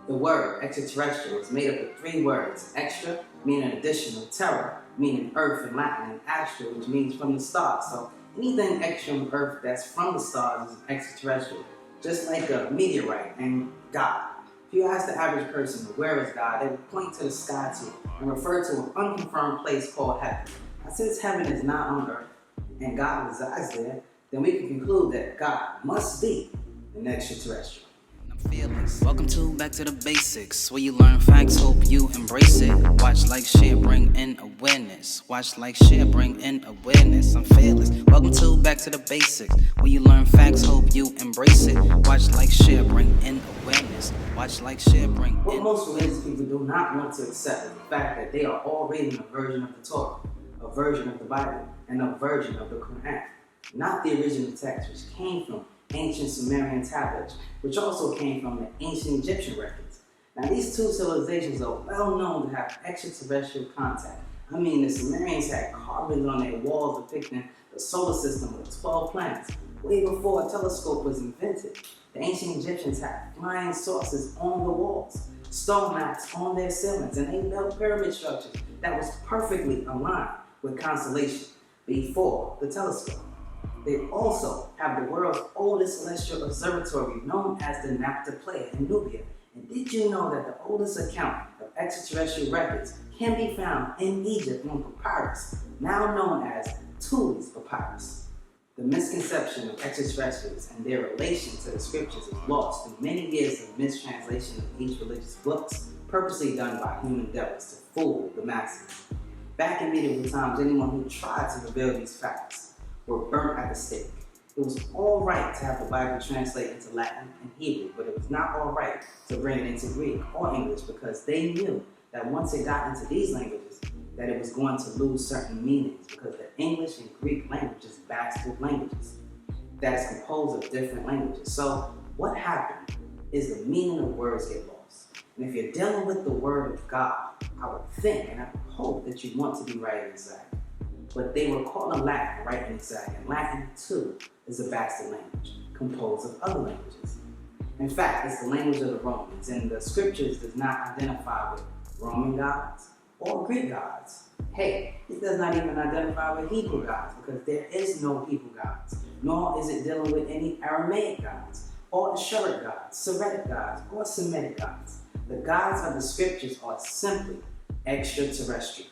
The word extraterrestrial is made up of three words: extra, meaning additional; terra, meaning earth in Latin; and astral, which means from the stars. So anything extra on earth that's from the stars is extraterrestrial, just like a meteorite and God. If you ask the average person, where is God, they would point to the sky too and refer to an unconfirmed place called heaven. Now, since heaven is not on earth and God resides there, then we can conclude that God must be an extraterrestrial. Feelings. Welcome to Back to the Basics, where you learn facts, hope you embrace it. Watch, like, share, bring in awareness. Watch, like, share, bring in awareness. I'm fearless. Welcome to Back to the Basics, where you learn facts, hope you embrace it. Watch, like, share, bring in awareness. Watch, like, share, bring in. What most religious people do not want to accept is the fact that they are all reading a version of the Torah, a version of the Bible, and a version of the Quran, not the original text, which came from ancient Sumerian tablets, which also came from the ancient Egyptian records. Now, these two civilizations are well known to have extraterrestrial contact. I mean, the Sumerians had carvings on their walls depicting the solar system with 12 planets, way before a telescope was invented. The ancient Egyptians had flying saucers on the walls, stone maps on their ceilings, and they built pyramid structures that was perfectly aligned with constellation before the telescope. They also have the world's oldest celestial observatory, known as the Naphtali in Nubia. And did you know that the oldest account of extraterrestrial records can be found in Egypt on papyrus, now known as Tuli's papyrus? The misconception of extraterrestrials and their relation to the scriptures is lost through many years of mistranslation of each religious books, purposely done by human devils to fool the masses. Back in medieval times, anyone who tried to reveal these facts were burnt at the stake. It was all right to have the Bible translated into Latin and Hebrew, but it was not all right to bring it into Greek or English, because they knew that once it got into these languages, that it was going to lose certain meanings, because the English and Greek languages are bastard languages that is composed of different languages. So what happened is the meaning of words get lost. And if you're dealing with the word of God, I would think and I would hope that you want to be right and exact. But they were calling Latin right and exact, and Latin too is a bastard language composed of other languages. In fact, it's the language of the Romans, and the scriptures does not identify with Roman gods or Greek gods. Hey, it does not even identify with Hebrew gods, because there is no Hebrew gods, nor is it dealing with any Aramaic gods, or Assyrian gods, Syriac gods, or Semitic gods. The gods of the scriptures are simply extraterrestrials.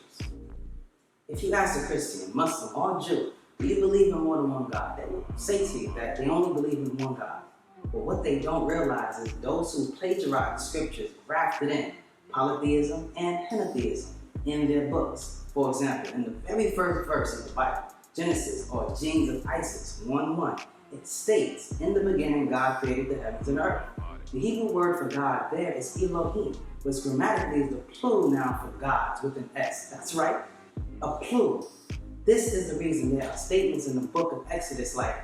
If you ask a Christian, Muslim, or Jew, do you believe in more than one God? They will say to you that they only believe in one God. But what they don't realize is those who plagiarize the scriptures grafted in polytheism and henotheism in their books. For example, in the very first verse of the Bible, Genesis, or Genes of Isis 1:1, it states, "In the beginning God created the heavens and earth." The Hebrew word for God there is Elohim, which grammatically is the plural noun for gods with an S. That's right, a plural. This is the reason there are statements in the book of Exodus like,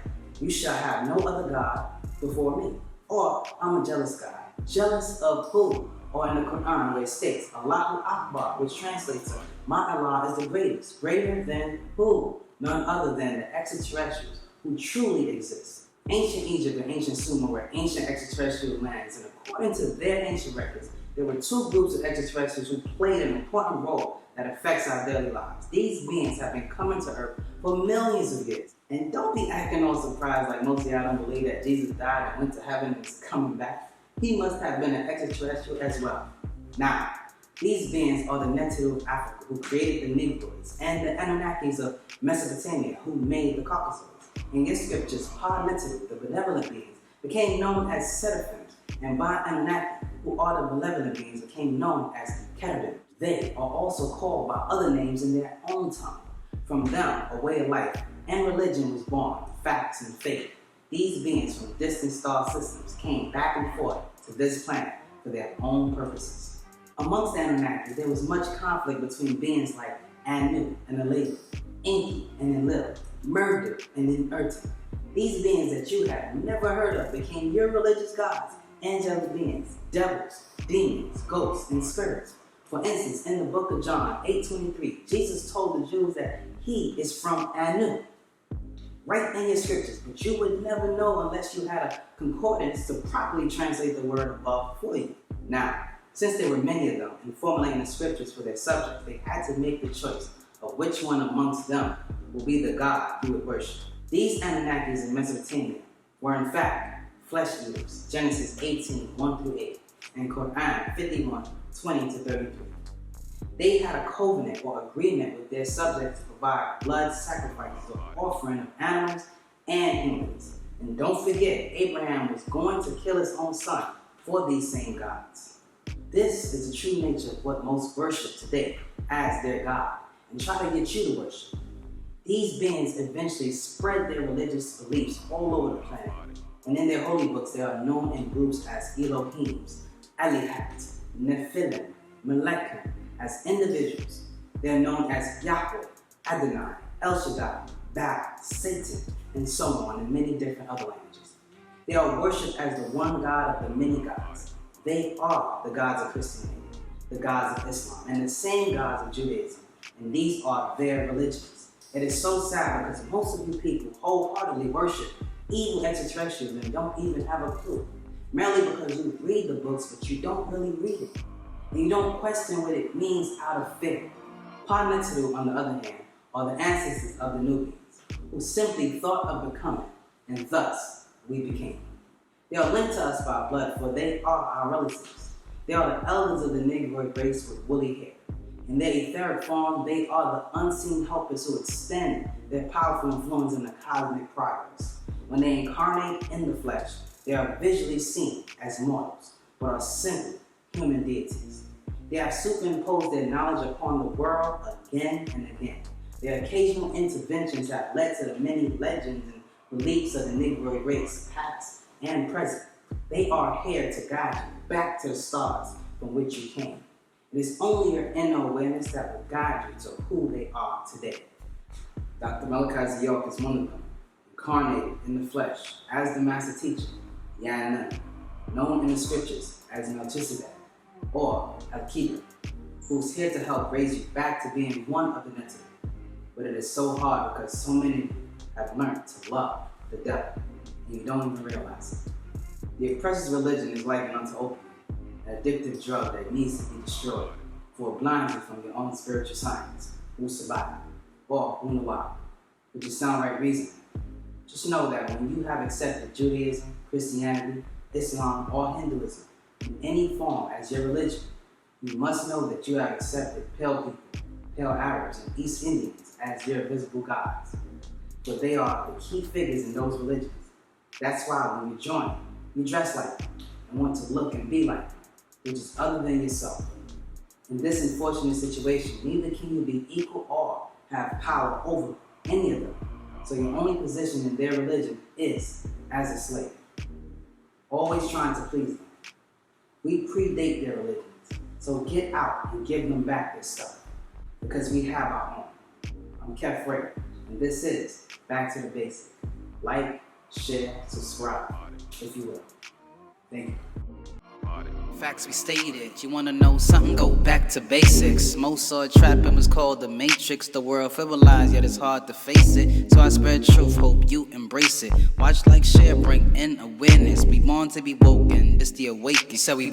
"You shall have no other God before me," or "I'm a jealous God." Jealous of who? Or in the Quran, where it states, "Allahu Akbar," which translates to, "My Allah is the greatest." Greater than who? None other than the extraterrestrials who truly exist. Ancient Egypt and ancient Sumer were ancient extraterrestrial lands, and according to their ancient records, there were two groups of extraterrestrials who played an important role that affects our daily lives. These beings have been coming to Earth for millions of years. And don't be acting all surprised like most of y'all don't believe that Jesus died and went to heaven and is coming back. He must have been an extraterrestrial as well. Now, these beings are the Netu of Africa, who created the Negroids, and the Anunnakis of Mesopotamia, who made the Caucasoids. In your scriptures, Netu, the benevolent beings, became known as seraphims, and by Anunnaki, who are the malevolent beings, became known as cherubim. They are also called by other names in their own tongue. From them, a way of life and religion was born, facts and faith. These beings from distant star systems came back and forth to this planet for their own purposes. Amongst the Anunnaki, there was much conflict between beings like Anu and Enlil, Enki and Enlil, Murder and Enurti. These beings that you have never heard of became your religious gods, angelic beings, devils, demons, ghosts, and spirits. For instance, in the book of John 8:23, Jesus told the Jews that he is from Anu. Right in your scriptures, but you would never know unless you had a concordance to properly translate the word above for you. Now, since there were many of them in formulating the scriptures for their subjects, they had to make the choice of which one amongst them will be the God you would worship. These Anunnakis in Mesopotamia were in fact flesh eaters, Genesis 18, 1-8, and Quran 51, 20-33. They had a covenant or agreement with their subjects to provide blood sacrifices or offering of animals and humans. And don't forget, Abraham was going to kill his own son for these same gods. This is the true nature of what most worship today as their God and try to get you to worship. These beings eventually spread their religious beliefs all over the planet, and in their holy books they are known in groups as Elohims, Alihats, Nephilim, Malekim. As individuals, they are known as Yahweh, Adonai, El Shaddai, Baal, Satan, and so on in many different other languages. They are worshipped as the one God of the many gods. They are the gods of Christianity, the gods of Islam, and the same gods of Judaism, and these are their religions. It is so sad because most of you people wholeheartedly worship evil extraterrestrials and don't even have a clue, merely because you read the books but you don't really read it. And you don't question what it means out of fear. Panatu, on the other hand, are the ancestors of the Nubians, who simply thought of becoming, and thus we became. They are linked to us by blood, for they are our relatives. They are the elders of the Negroid race with woolly hair. In their etheric form, they are the unseen helpers who extend their powerful influence in the cosmic progress. When they incarnate in the flesh, they are visually seen as mortals, but are simply human deities. They have superimposed their knowledge upon the world again and again. Their occasional interventions have led to the many legends and beliefs of the Negroid race, past and present. They are here to guide you back to the stars from which you came. It is only your inner awareness that will guide you to who they are today. Dr. Malachi York is one of them, incarnated in the flesh as the master teacher, Yanan, known in the scriptures as Melchizedek, or Al-Kidah, who's here to help raise you back to being one of the Netim. But it is so hard because so many of you have learned to love the devil, and you don't even realize it. The oppressor's religion is likened unto opium, an addictive drug that needs to be destroyed, for it blinds you from your own spiritual science, Usabat, or Unawab, which is sound right reasoning. Just know that when you have accepted Judaism, Christianity, Islam, or Hinduism in any form as your religion, you must know that you have accepted pale people, pale Arabs, and East Indians as your visible gods. But they are the key figures in those religions. That's why when you join, you dress like them and want to look and be like them, which is other than yourself. In this unfortunate situation, neither can you be equal or have power over any of them. So your only position in their religion is as a slave, always trying to please them. We predate their religions, so get out and give them back their stuff, because we have our own. I'm Kev Frater, and this is Back to the Basics. Like, share, subscribe, if you will. Thank you. Facts we stated, you wanna know something, go back to basics. Most saw a trap and was called the Matrix. The world frivolized, yet it's hard to face it. So I spread truth, hope you embrace it. Watch, like, share, bring in awareness. We born to be woken, this the awakening. So we